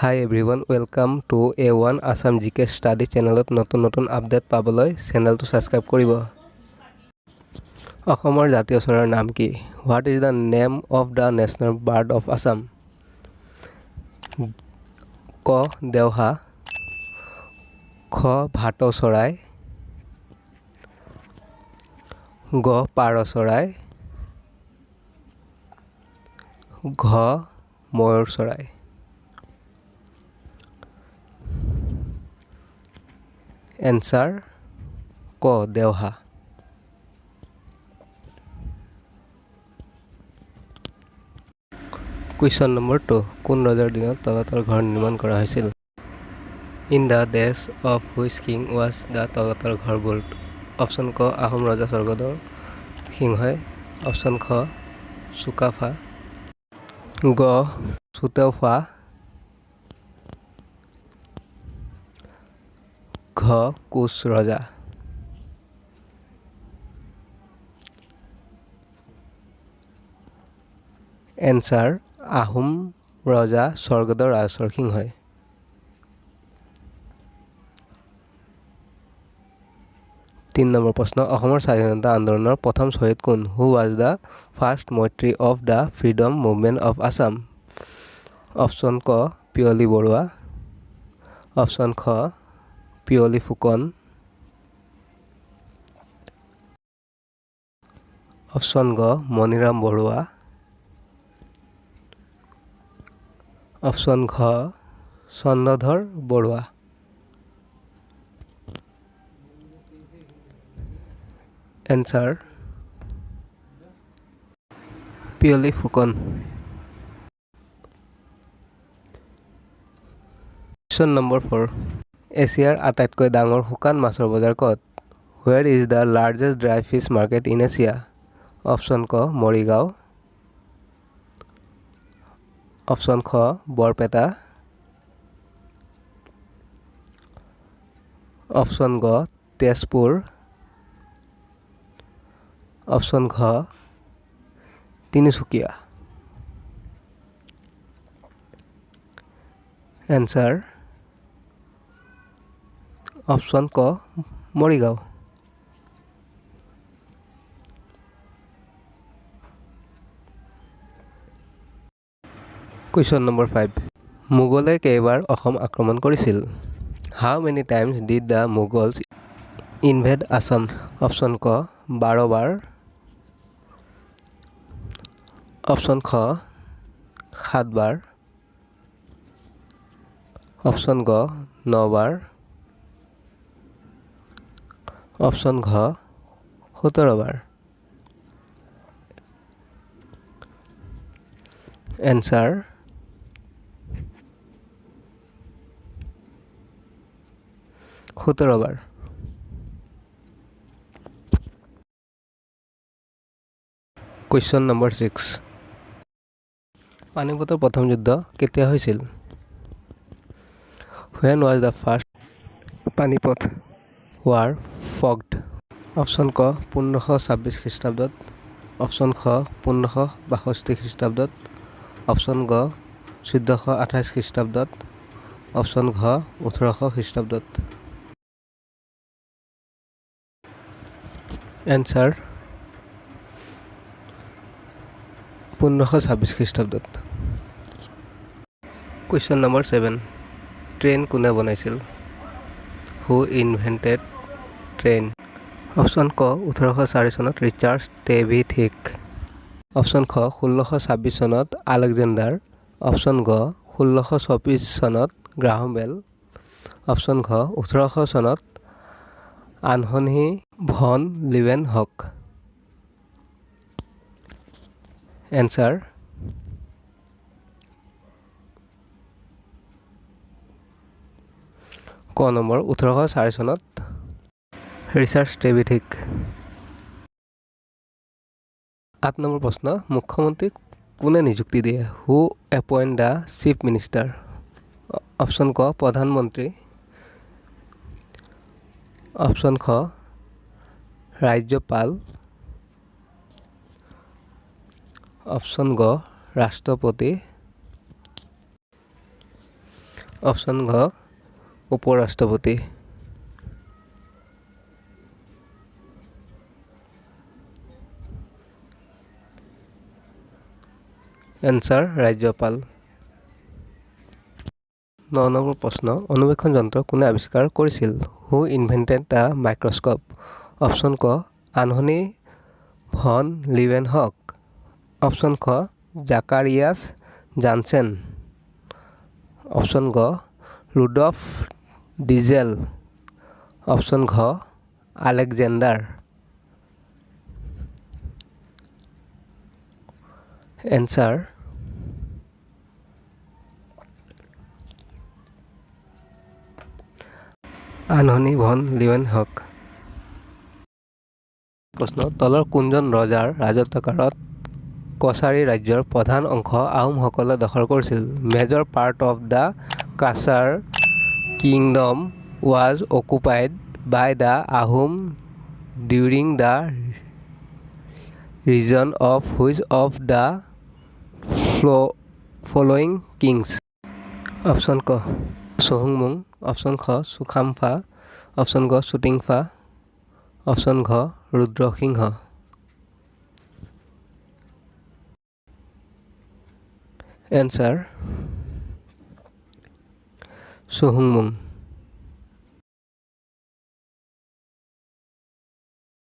Hi everyone, welcome to A1 Assam GK Study চেনেলত নতুন update পাবলৈ চেনেলটো সাবস্ক্ৰাইব কৰিব। অসমৰ জাতীয় চৰাইৰ নাম কি? What is the name of the national bird of Assam? ক দেওহা, খ ভাট চৰাই, গ পাৰ চৰাই, ঘ ময়ূৰ চৰাই। এনসাৰ ক দেওহা। কুৱেশ্যন নম্বৰ 2 কোন ৰজাৰ দিনত তলাতল ঘৰ নিৰ্মাণ কৰা হৈছিল? In the days of which king was the Talatal Ghar built? Option ক আহোম ৰজা স্বৰ্গদেউ সিংহই, অপশ্যন খ চুকাফা, গ চুতেওফা, ঘ কোচ ৰজা। এনসাৰ আহোম ৰজা স্বৰ্গদেউ ৰাজেশ্বৰ সিংহই। তিন নম্বৰ প্ৰশ্ন অসমৰ স্বাধীনতা আন্দোলনৰ প্ৰথম শ্বহীদ কোন? Who was the first martyr of the freedom movement of Assam? Option ক পিয়লি বৰুৱা, অপশ্যন খ পিয়লি ফুকন, অপশ্যন গ মণিৰাম বৰুৱা, অপশ্যন ঘ Chandradhar Barua. Answer Piyali Phukan. Question number 4 এছিয়াৰ আটাইতকৈ ডাঙৰ শুকান মাছৰ বজাৰ ক'ত? Where is the largest dry fish market in Asia? Option ক মৰিগাঁও, অপশ্যন খ বৰপেটা, অপশ্যন গ তেজপুৰ, অপশ্যন ঘ তিনিচুকীয়া। এনসাৰ অপশ্যন ক মৰিগাঁও। কুৱেশ্যন নম্বৰ 5 মোগলে কেইবাৰ অসম আক্ৰমণ কৰিছিল? How many times did the Mughals invade Assam? Option ক 12 বাৰ, অপশ্যন খ 7 বাৰ, অপশ্যন গ 9 বাৰ, অপশ্যন ঘ 17 বাৰ। এনসাৰ 17 বাৰ। কুৱেশ্যন নম্বৰ 6 পানিপথৰ প্ৰথম যুদ্ধ কেতিয়া হৈছিল? When was the first Panipat war fought? Option ক 1526 খ্ৰীষ্টাব্দত, অপশ্যন খ 1562 খ্ৰীষ্টাব্দত, অপশ্যন গ 1428 খ্ৰীষ্টাব্দত, অপশ্যন ঘ 1800 খ্ৰীষ্টাব্দত। এনসাৰ 1526 খ্ৰীষ্টাব্দত। কুৱেশ্যন নম্বৰ 7 ট্ৰেইন কোনে বনাইছিল? হু ইনভেণ্টেড ট্ৰেইন? অপশ্যন ক 1804 চনত ৰিচাৰ্ড টেভিথিক, অপশ্যন খ 1626 চনত আলেকজেণ্ডাৰ, অপশ্যন গ 1624 চনত গ্ৰাহাম বেল, অপশ্যন ঘ 1800 চনত আনহনি ভন লিভেন হক। এনসাৰ ক নম্বৰ 1804 চনত ৰিচাৰ্ড টেভিথিক। 8 নম্বৰ প্ৰশ্ন মুখ্যমন্ত্ৰীক কোনে নিযুক্তি দিয়ে? Who appoint the chief minister? Option ক প্ৰধানমন্ত্ৰী, অপশ্যন খ ৰাজ্যপাল, অপশ্যন গ ৰাষ্ট্ৰপতি, অপশ্যন ঘ উপৰাষ্ট্ৰপতি। এনচাৰ ৰাজ্যপাল। 9 নম্বৰ প্ৰশ্ন, অনুবীক্ষণ যন্ত্ৰ কোনে আৱিষ্কাৰ কৰিছিল? হু ইনভেণ্টেড দ্য মাইক্ৰস্কোপ? অপশ্যন ক আনথনী ভন লিউৱেনহক। অপশ্যন খ জাকাৰিয়াছ জানছেন। অপশ্যন গ ৰুডল্ফ ডিজেল। অপশ্যন ঘ আলেকজেণ্ডাৰ। এনচাৰ আনথনী ভন লিউৱেনহক। প্ৰশ্ন, তলৰ কোনজন ৰজাৰ ৰাজত্বকালত কছাৰী ৰাজ্যৰ প্ৰধান অংশ আহোমসকলে দখল কৰিছিল? Major part of the Cachar kingdom was occupied by the Ahom during the reign of which of the following kings? Option ক চহুংমুং। অপশ্যন খ চুকাম্ফা। অপশ্যন গ চুটিংফা। অপশ্যন ঘ ৰুদ্ৰসিংহ। এনচাৰ চহুংমুং।